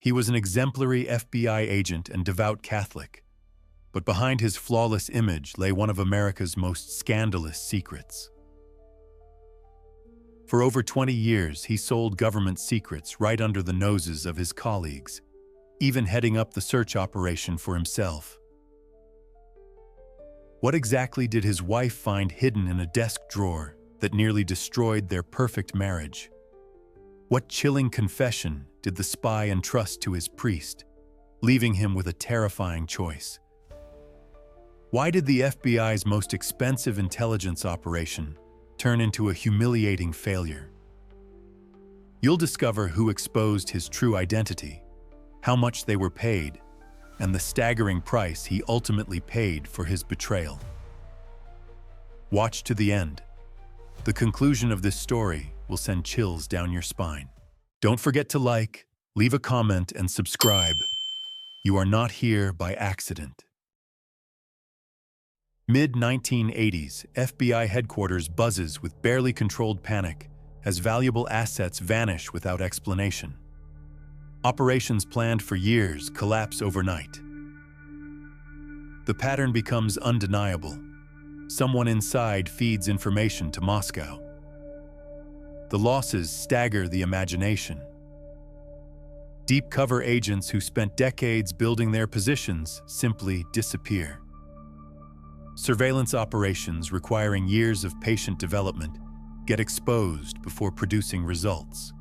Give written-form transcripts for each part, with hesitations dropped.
He was an exemplary FBI agent and devout Catholic, but behind his flawless image lay one of America's most scandalous secrets. For over 20 years, he sold government secrets right under the noses of his colleagues, even heading up the search operation for himself. What exactly did his wife find hidden in a desk drawer that nearly destroyed their perfect marriage? What chilling confession did the spy entrust to his priest, leaving him with a terrifying choice? Why did the FBI's most expensive intelligence operation turn into a humiliating failure? You'll discover who exposed his true identity, how much they were paid, and the staggering price he ultimately paid for his betrayal. Watch to the end. The conclusion of this story will send chills down your spine. Don't forget to like, leave a comment, and subscribe. You are not here by accident. Mid-1980s, FBI headquarters buzzes with barely controlled panic as valuable assets vanish without explanation. Operations planned for years collapse overnight. The pattern becomes undeniable. Someone inside feeds information to Moscow. The losses stagger the imagination. Deep cover agents who spent decades building their positions simply disappear. Surveillance operations requiring years of patient development get exposed before producing results.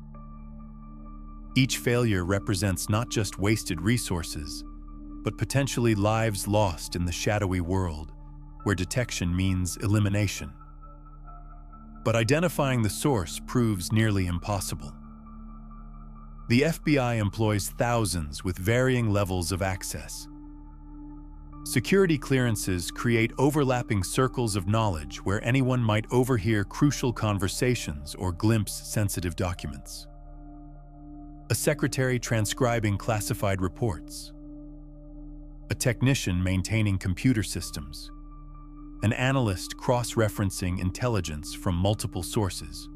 Each failure represents not just wasted resources, but potentially lives lost in the shadowy world, where detection means elimination. But identifying the source proves nearly impossible. The FBI employs thousands with varying levels of access. Security clearances create overlapping circles of knowledge where anyone might overhear crucial conversations or glimpse sensitive documents. A secretary transcribing classified reports. A technician maintaining computer systems. An analyst cross-referencing intelligence from multiple sources.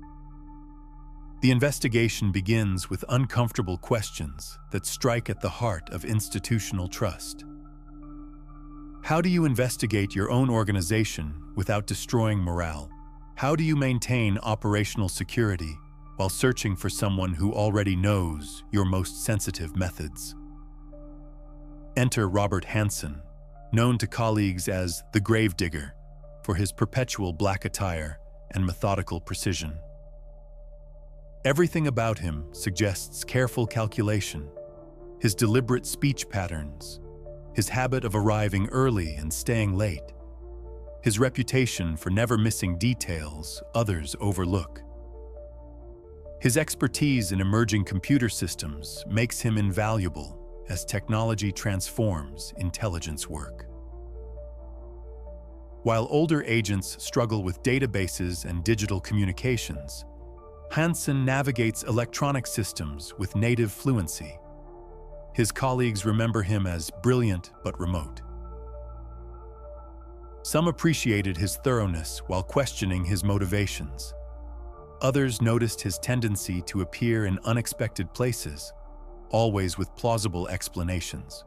The investigation begins with uncomfortable questions that strike at the heart of institutional trust. How do you investigate your own organization without destroying morale? How do you maintain operational security while searching for someone who already knows your most sensitive methods? Enter Robert Hansen, known to colleagues as the Gravedigger, for his perpetual black attire and methodical precision. Everything about him suggests careful calculation, his deliberate speech patterns, his habit of arriving early and staying late, his reputation for never missing details others overlook. His expertise in emerging computer systems makes him invaluable as technology transforms intelligence work. While older agents struggle with databases and digital communications, Hansen navigates electronic systems with native fluency. His colleagues remember him as brilliant but remote. Some appreciated his thoroughness while questioning his motivations. Others noticed his tendency to appear in unexpected places, always with plausible explanations.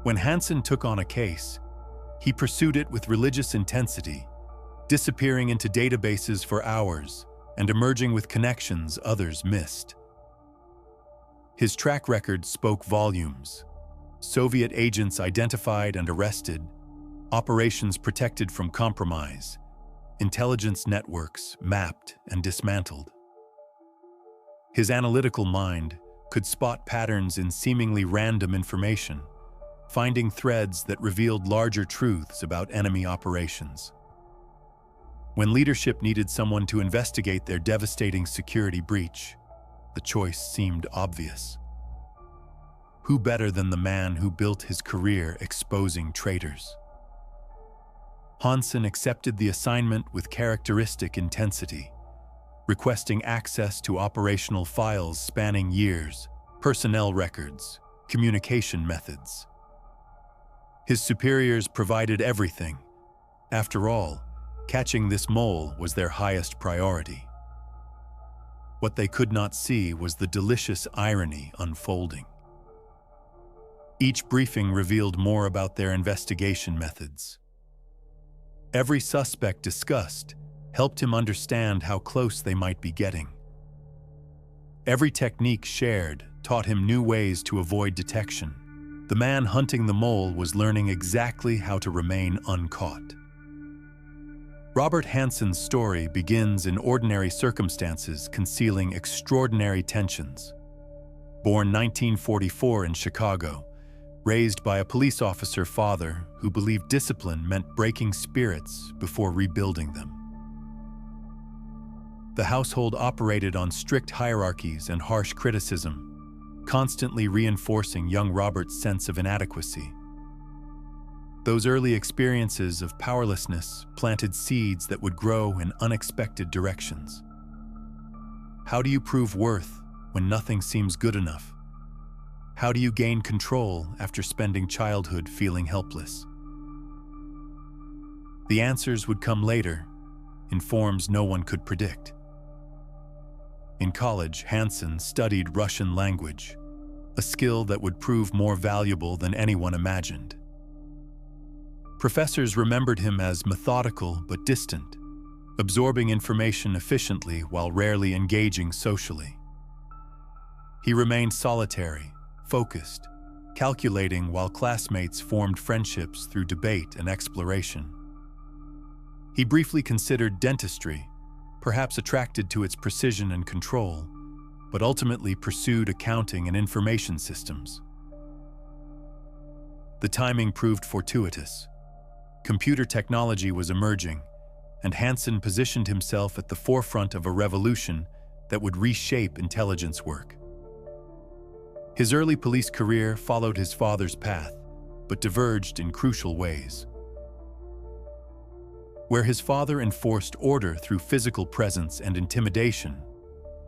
When Hansen took on a case, he pursued it with religious intensity, disappearing into databases for hours and emerging with connections others missed. His track record spoke volumes. Soviet agents identified and arrested, operations protected from compromise, intelligence networks mapped and dismantled. His analytical mind could spot patterns in seemingly random information, finding threads that revealed larger truths about enemy operations. When leadership needed someone to investigate their devastating security breach, the choice seemed obvious. Who better than the man who built his career exposing traitors? Hansen accepted the assignment with characteristic intensity, requesting access to operational files spanning years, personnel records, communication methods. His superiors provided everything. After all, catching this mole was their highest priority. What they could not see was the delicious irony unfolding. Each briefing revealed more about their investigation methods. Every suspect discussed helped him understand how close they might be getting. Every technique shared taught him new ways to avoid detection. The man hunting the mole was learning exactly how to remain uncaught. Robert Hanson's story begins in ordinary circumstances concealing extraordinary tensions. Born 1944 in Chicago, raised by a police officer father who believed discipline meant breaking spirits before rebuilding them. The household operated on strict hierarchies and harsh criticism, constantly reinforcing young Robert's sense of inadequacy. Those early experiences of powerlessness planted seeds that would grow in unexpected directions. How do you prove worth when nothing seems good enough? How do you gain control after spending childhood feeling helpless? The answers would come later, in forms no one could predict. In college, Hanson studied Russian language, a skill that would prove more valuable than anyone imagined. Professors remembered him as methodical but distant, absorbing information efficiently while rarely engaging socially. He remained solitary, focused, calculating while classmates formed friendships through debate and exploration. He briefly considered dentistry, perhaps attracted to its precision and control, but ultimately pursued accounting and information systems. The timing proved fortuitous. Computer technology was emerging, and Hanson positioned himself at the forefront of a revolution that would reshape intelligence work. His early police career followed his father's path, but diverged in crucial ways. Where his father enforced order through physical presence and intimidation,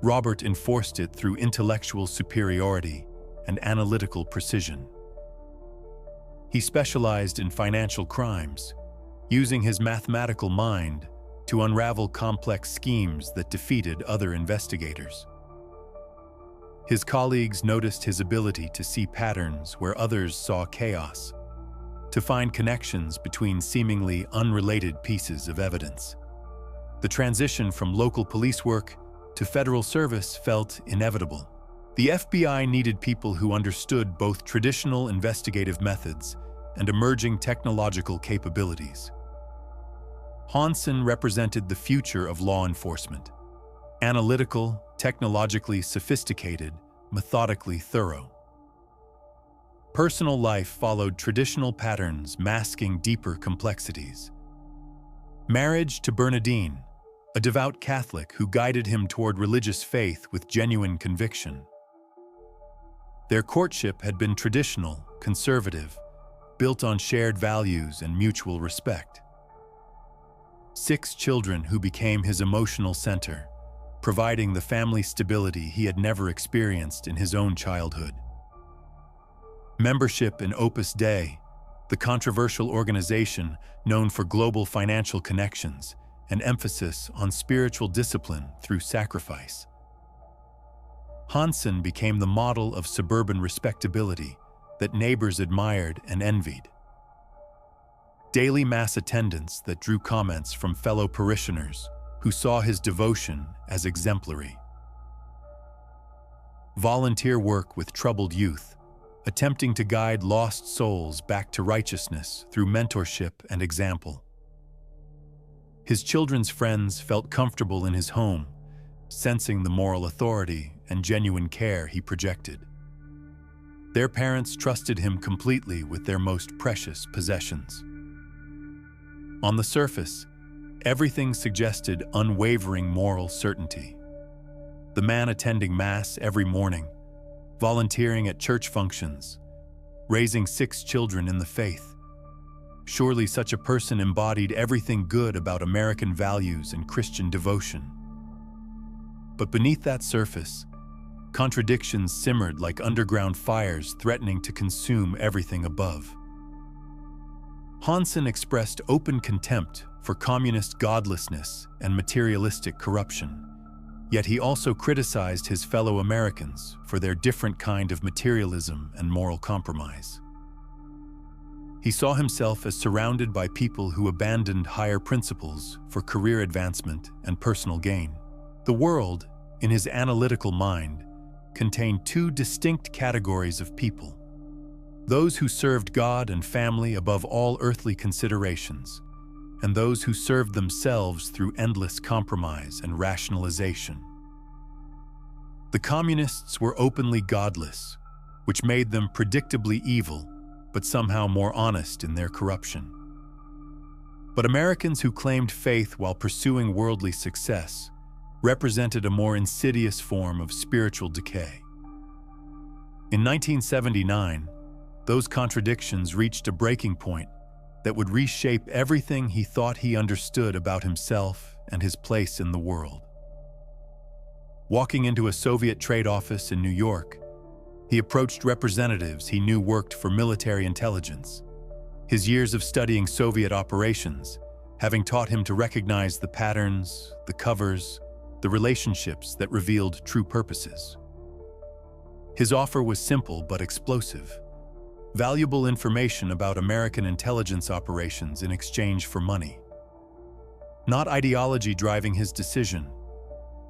Robert enforced it through intellectual superiority and analytical precision. He specialized in financial crimes, using his mathematical mind to unravel complex schemes that defeated other investigators. His colleagues noticed his ability to see patterns where others saw chaos, to find connections between seemingly unrelated pieces of evidence. The transition from local police work to federal service felt inevitable. The FBI needed people who understood both traditional investigative methods and emerging technological capabilities. Hanson represented the future of law enforcement: analytical, technologically sophisticated, methodically thorough. Personal life followed traditional patterns masking deeper complexities. Marriage to Bernadine, a devout Catholic who guided him toward religious faith with genuine conviction. Their courtship had been traditional, conservative, built on shared values and mutual respect. 6 children who became his emotional center, providing the family stability he had never experienced in his own childhood. Membership in Opus Dei, the controversial organization known for global financial connections and emphasis on spiritual discipline through sacrifice. Hanson became the model of suburban respectability that neighbors admired and envied. Daily mass attendance that drew comments from fellow parishioners who saw his devotion as exemplary. Volunteer work with troubled youth, attempting to guide lost souls back to righteousness through mentorship and example. His children's friends felt comfortable in his home, sensing the moral authority and genuine care he projected. Their parents trusted him completely with their most precious possessions. On the surface, everything suggested unwavering moral certainty. The man attending Mass every morning, volunteering at church functions, raising 6 children in the faith. Surely such a person embodied everything good about American values and Christian devotion. But beneath that surface, contradictions simmered like underground fires threatening to consume everything above. Hanson expressed open contempt for communist godlessness and materialistic corruption, Yet he also criticized his fellow Americans for their different kind of materialism and moral compromise. He saw himself as surrounded by people who abandoned higher principles for career advancement and personal gain. The world, in his analytical mind, contained two distinct categories of people: those who served God and family above all earthly considerations, and those who served themselves through endless compromise and rationalization. The communists were openly godless, which made them predictably evil, but somehow more honest in their corruption. But Americans who claimed faith while pursuing worldly success represented a more insidious form of spiritual decay. In 1979, those contradictions reached a breaking point that would reshape everything he thought he understood about himself and his place in the world. Walking into a Soviet trade office in New York, he approached representatives he knew worked for military intelligence. His years of studying Soviet operations, having taught him to recognize the patterns, the covers, the relationships that revealed true purposes. His offer was simple but explosive: valuable information about American intelligence operations in exchange for money. Not ideology driving his decision,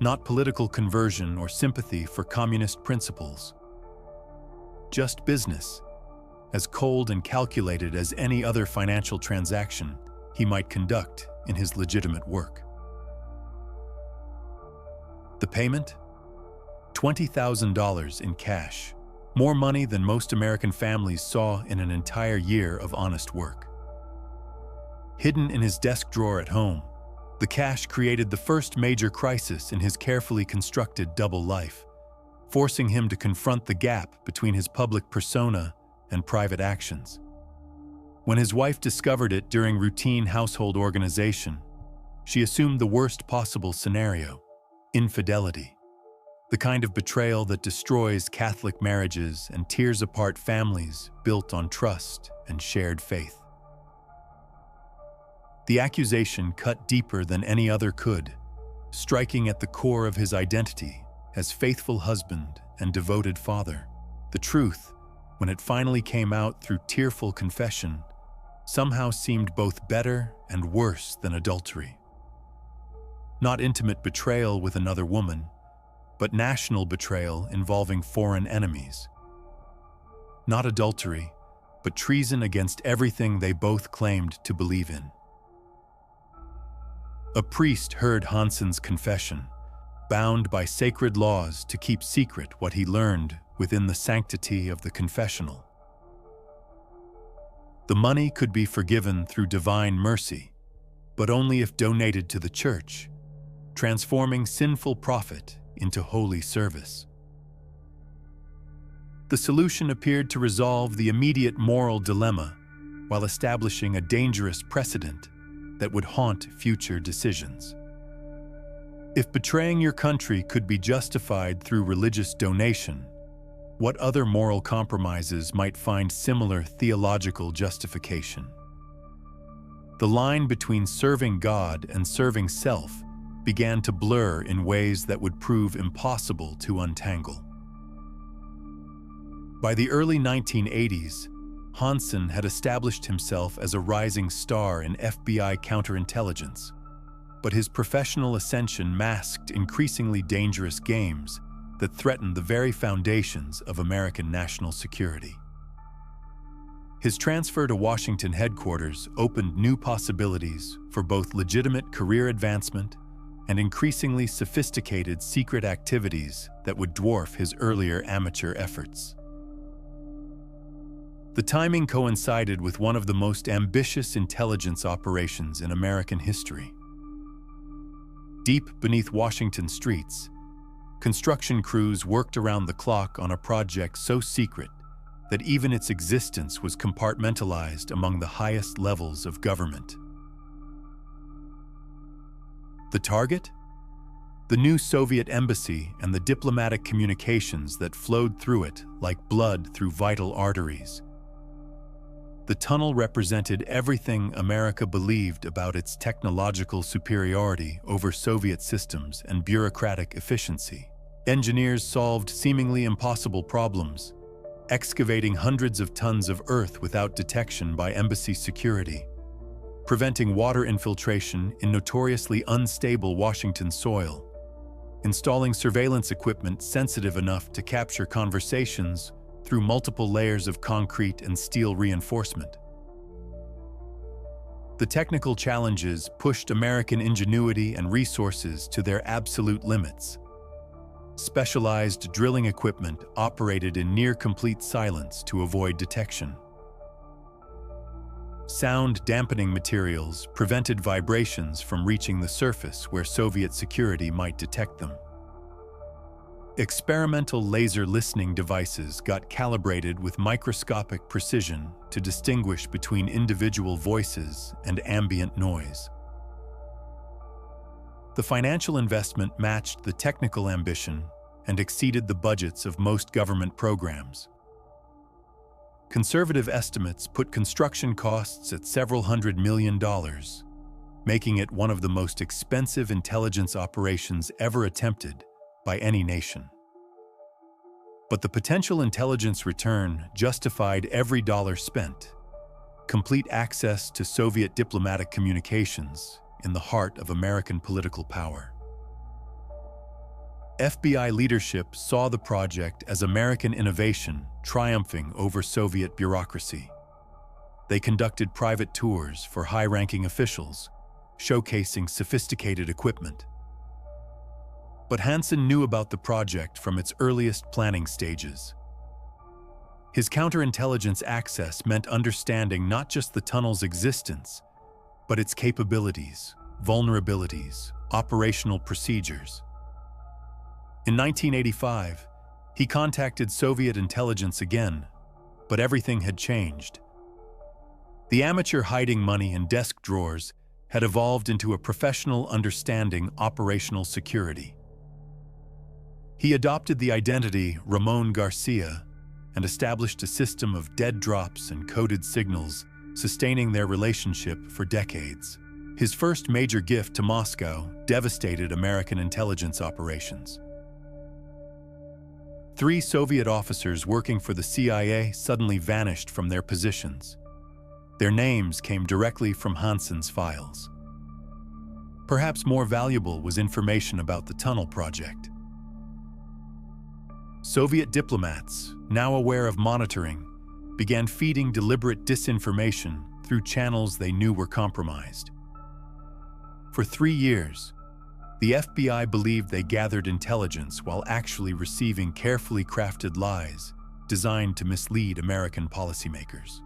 not political conversion or sympathy for communist principles. Just business, as cold and calculated as any other financial transaction he might conduct in his legitimate work. The payment? $20,000 in cash, more money than most American families saw in an entire year of honest work. Hidden in his desk drawer at home, the cash created the first major crisis in his carefully constructed double life, forcing him to confront the gap between his public persona and private actions. When his wife discovered it during routine household organization, she assumed the worst possible scenario: infidelity. The kind of betrayal that destroys Catholic marriages and tears apart families built on trust and shared faith. The accusation cut deeper than any other could, striking at the core of his identity as faithful husband and devoted father. The truth, when it finally came out through tearful confession, somehow seemed both better and worse than adultery. Not intimate betrayal with another woman, but national betrayal involving foreign enemies. Not adultery, but treason against everything they both claimed to believe in. A priest heard Hansen's confession, bound by sacred laws to keep secret what he learned within the sanctity of the confessional. The money could be forgiven through divine mercy, but only if donated to the church, transforming sinful profit into holy service. The solution appeared to resolve the immediate moral dilemma while establishing a dangerous precedent that would haunt future decisions. If betraying your country could be justified through religious donation, what other moral compromises might find similar theological justification? The line between serving God and serving self began to blur in ways that would prove impossible to untangle. By the early 1980s, Hansen had established himself as a rising star in FBI counterintelligence, but his professional ascension masked increasingly dangerous games that threatened the very foundations of American national security. His transfer to Washington headquarters opened new possibilities for both legitimate career advancement and increasingly sophisticated secret activities that would dwarf his earlier amateur efforts. The timing coincided with one of the most ambitious intelligence operations in American history. Deep beneath Washington streets, construction crews worked around the clock on a project so secret that even its existence was compartmentalized among the highest levels of government. The target? The new Soviet embassy and the diplomatic communications that flowed through it like blood through vital arteries. The tunnel represented everything America believed about its technological superiority over Soviet systems and bureaucratic efficiency. Engineers solved seemingly impossible problems, excavating hundreds of tons of earth without detection by embassy security, preventing water infiltration in notoriously unstable Washington soil, installing surveillance equipment sensitive enough to capture conversations through multiple layers of concrete and steel reinforcement. The technical challenges pushed American ingenuity and resources to their absolute limits. Specialized drilling equipment operated in near-complete silence to avoid detection. Sound-dampening materials prevented vibrations from reaching the surface where Soviet security might detect them. Experimental laser listening devices got calibrated with microscopic precision to distinguish between individual voices and ambient noise. The financial investment matched the technical ambition and exceeded the budgets of most government programs. Conservative estimates put construction costs at several $100 million, making it one of the most expensive intelligence operations ever attempted by any nation. But the potential intelligence return justified every dollar spent. Complete access to Soviet diplomatic communications in the heart of American political power. FBI leadership saw the project as American innovation triumphing over Soviet bureaucracy. They conducted private tours for high-ranking officials, showcasing sophisticated equipment. But Hansen knew about the project from its earliest planning stages. His counterintelligence access meant understanding not just the tunnel's existence, but its capabilities, vulnerabilities, operational procedures. In 1985, he contacted Soviet intelligence again, but everything had changed. The amateur hiding money in desk drawers had evolved into a professional understanding operational security. He adopted the identity Ramon Garcia and established a system of dead drops and coded signals, sustaining their relationship for decades. His first major gift to Moscow devastated American intelligence operations. 3 Soviet officers working for the CIA suddenly vanished from their positions. Their names came directly from Hansen's files. Perhaps more valuable was information about the tunnel project. Soviet diplomats, now aware of monitoring, began feeding deliberate disinformation through channels they knew were compromised. For 3 years, the FBI believed they gathered intelligence while actually receiving carefully crafted lies designed to mislead American policymakers.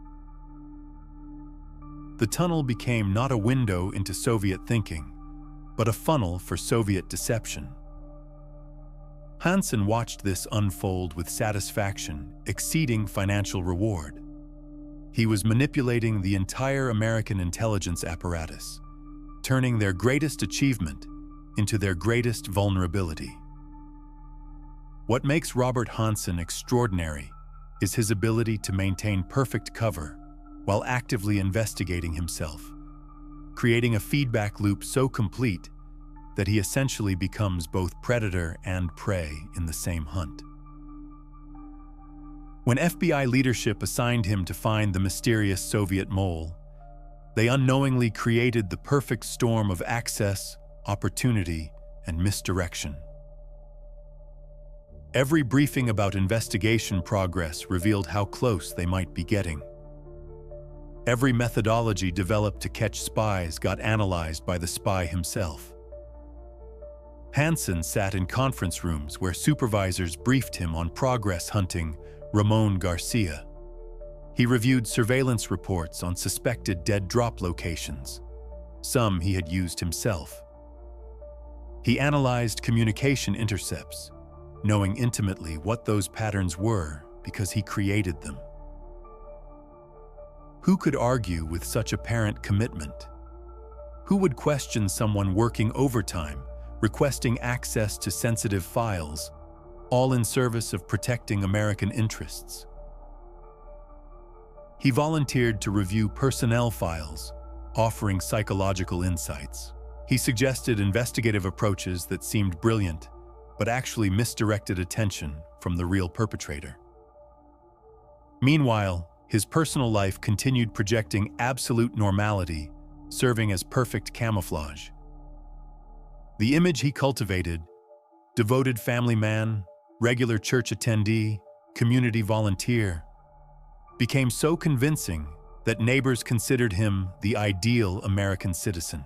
The tunnel became not a window into Soviet thinking, but a funnel for Soviet deception. Hansen watched this unfold with satisfaction, exceeding financial reward. He was manipulating the entire American intelligence apparatus, turning their greatest achievement into their greatest vulnerability. What makes Robert Hansen extraordinary is his ability to maintain perfect cover while actively investigating himself, creating a feedback loop so complete that he essentially becomes both predator and prey in the same hunt. When FBI leadership assigned him to find the mysterious Soviet mole, they unknowingly created the perfect storm of access, opportunity, and misdirection. Every briefing about investigation progress revealed how close they might be getting. Every methodology developed to catch spies got analyzed by the spy himself. Hansen sat in conference rooms where supervisors briefed him on progress hunting Ramon Garcia. He reviewed surveillance reports on suspected dead drop locations. Some he had used himself. He analyzed communication intercepts, knowing intimately what those patterns were because he created them. Who could argue with such apparent commitment? Who would question someone working overtime, requesting access to sensitive files, all in service of protecting American interests? He volunteered to review personnel files, offering psychological insights. He suggested investigative approaches that seemed brilliant, but actually misdirected attention from the real perpetrator. Meanwhile, his personal life continued projecting absolute normality, serving as perfect camouflage. The image he cultivated, devoted family man, regular church attendee, community volunteer, became so convincing that neighbors considered him the ideal American citizen.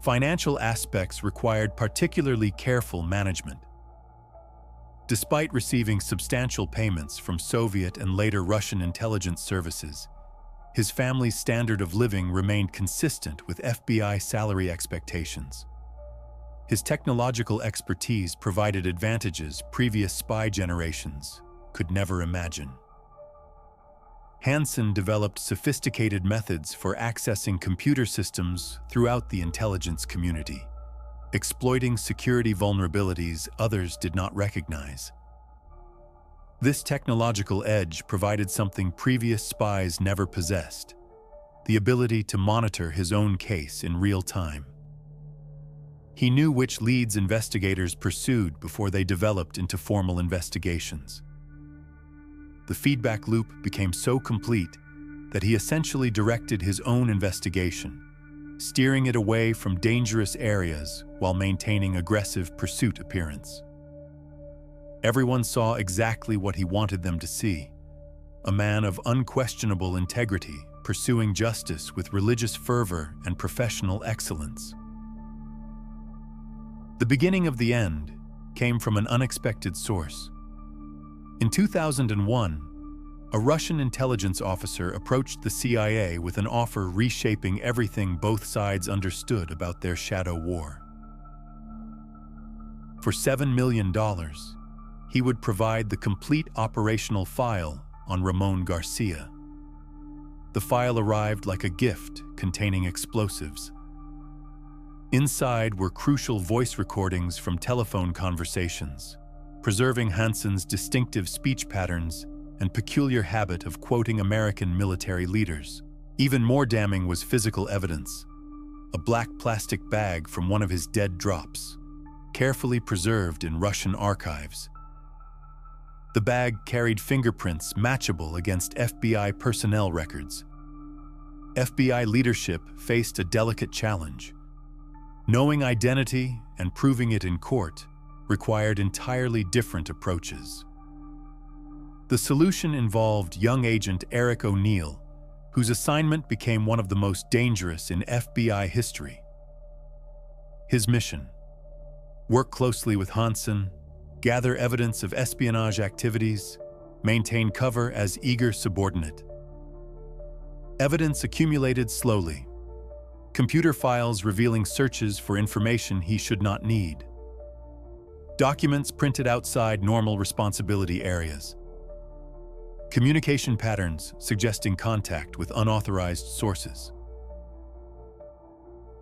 Financial aspects required particularly careful management. Despite receiving substantial payments from Soviet and later Russian intelligence services, his family's standard of living remained consistent with FBI salary expectations. His technological expertise provided advantages previous spy generations could never imagine. Hansen developed sophisticated methods for accessing computer systems throughout the intelligence community, exploiting security vulnerabilities others did not recognize. This technological edge provided something previous spies never possessed: the ability to monitor his own case in real time. He knew which leads investigators pursued before they developed into formal investigations. The feedback loop became so complete that he essentially directed his own investigation, steering it away from dangerous areas while maintaining aggressive pursuit appearance. Everyone saw exactly what he wanted them to see: a man of unquestionable integrity, pursuing justice with religious fervor and professional excellence. The beginning of the end came from an unexpected source. In 2001, a Russian intelligence officer approached the CIA with an offer reshaping everything both sides understood about their shadow war. For $7 million, he would provide the complete operational file on Ramon Garcia. The file arrived like a gift containing explosives. Inside were crucial voice recordings from telephone conversations, preserving Hansen's distinctive speech patterns and peculiar habit of quoting American military leaders. Even more damning was physical evidence: a black plastic bag from one of his dead drops, carefully preserved in Russian archives. The bag carried fingerprints matchable against FBI personnel records. FBI leadership faced a delicate challenge. Knowing identity and proving it in court required entirely different approaches. The solution involved young agent Eric O'Neill, whose assignment became one of the most dangerous in FBI history. His mission: work closely with Hansen, gather evidence of espionage activities, maintain cover as eager subordinate. Evidence accumulated slowly. Computer files revealing searches for information he should not need. Documents printed outside normal responsibility areas. Communication patterns suggesting contact with unauthorized sources.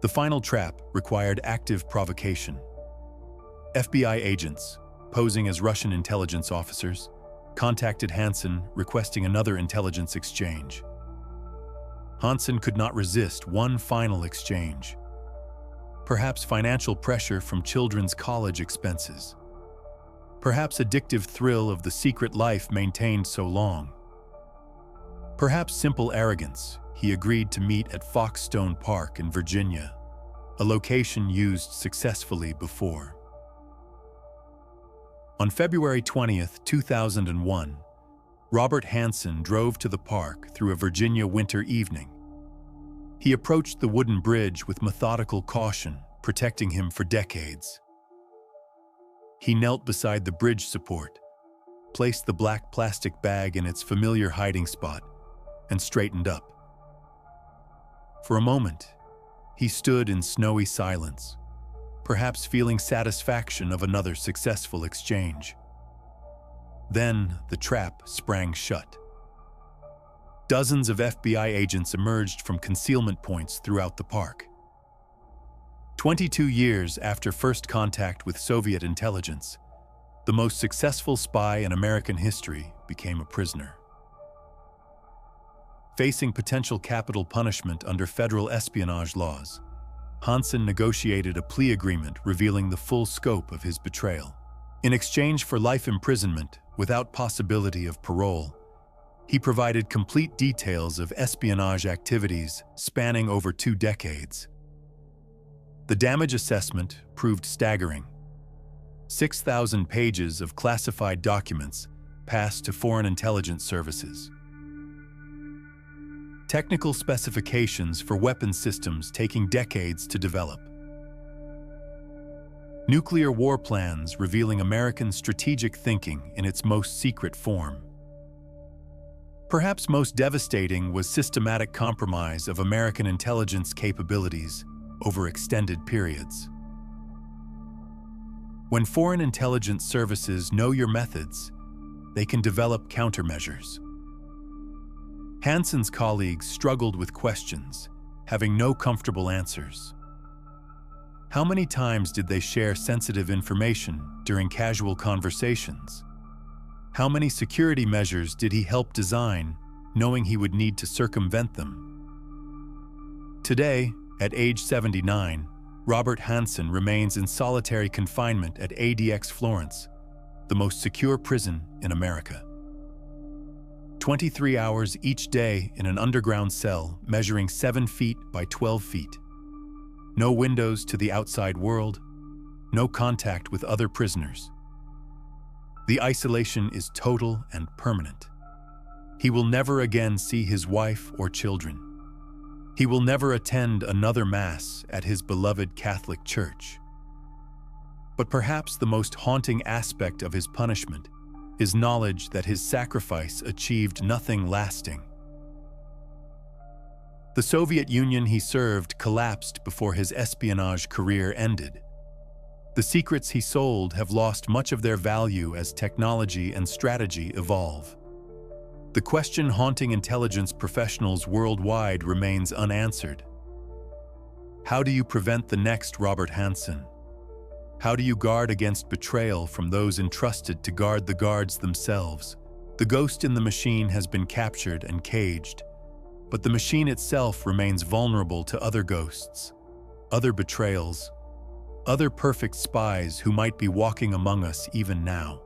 The final trap required active provocation. FBI agents, posing as Russian intelligence officers, contacted Hansen requesting another intelligence exchange. Hansen could not resist one final exchange. Perhaps financial pressure from children's college expenses. Perhaps addictive thrill of the secret life maintained so long. Perhaps simple arrogance. He agreed to meet at Foxstone Park in Virginia, a location used successfully before. On February 20th, 2001, Robert Hansen drove to the park through a Virginia winter evening. He approached the wooden bridge with methodical caution, protecting him for decades. He knelt beside the bridge support, placed the black plastic bag in its familiar hiding spot, and straightened up. For a moment, he stood in snowy silence, perhaps feeling satisfaction of another successful exchange. Then the trap sprang shut. Dozens of FBI agents emerged from concealment points throughout the park. 22 years after first contact with Soviet intelligence, the most successful spy in American history became a prisoner. Facing potential capital punishment under federal espionage laws, Hansen negotiated a plea agreement revealing the full scope of his betrayal. In exchange for life imprisonment without possibility of parole, he provided complete details of espionage activities spanning over 2 decades. The damage assessment proved staggering. 6,000 pages of classified documents passed to foreign intelligence services. Technical specifications for weapon systems taking decades to develop. Nuclear war plans revealing American strategic thinking in its most secret form. Perhaps most devastating was systematic compromise of American intelligence capabilities over extended periods. When foreign intelligence services know your methods, they can develop countermeasures. Hansen's colleagues struggled with questions, having no comfortable answers. How many times did they share sensitive information during casual conversations? How many security measures did he help design, knowing he would need to circumvent them? Today, at age 79, Robert Hansen remains in solitary confinement at ADX Florence, the most secure prison in America. 23 hours each day in an underground cell measuring 7 feet by 12 feet. No windows to the outside world, no contact with other prisoners. The isolation is total and permanent. He will never again see his wife or children. He will never attend another Mass at his beloved Catholic Church. But perhaps the most haunting aspect of his punishment is knowledge that his sacrifice achieved nothing lasting. The Soviet Union he served collapsed before his espionage career ended. The secrets he sold have lost much of their value as technology and strategy evolve. The question haunting intelligence professionals worldwide remains unanswered. How do you prevent the next Robert Hansen? How do you guard against betrayal from those entrusted to guard the guards themselves? The ghost in the machine has been captured and caged, but the machine itself remains vulnerable to other ghosts, other betrayals, other perfect spies who might be walking among us even now,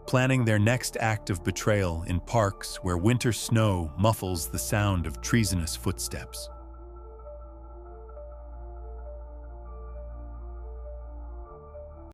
planning their next act of betrayal in parks where winter snow muffles the sound of treasonous footsteps.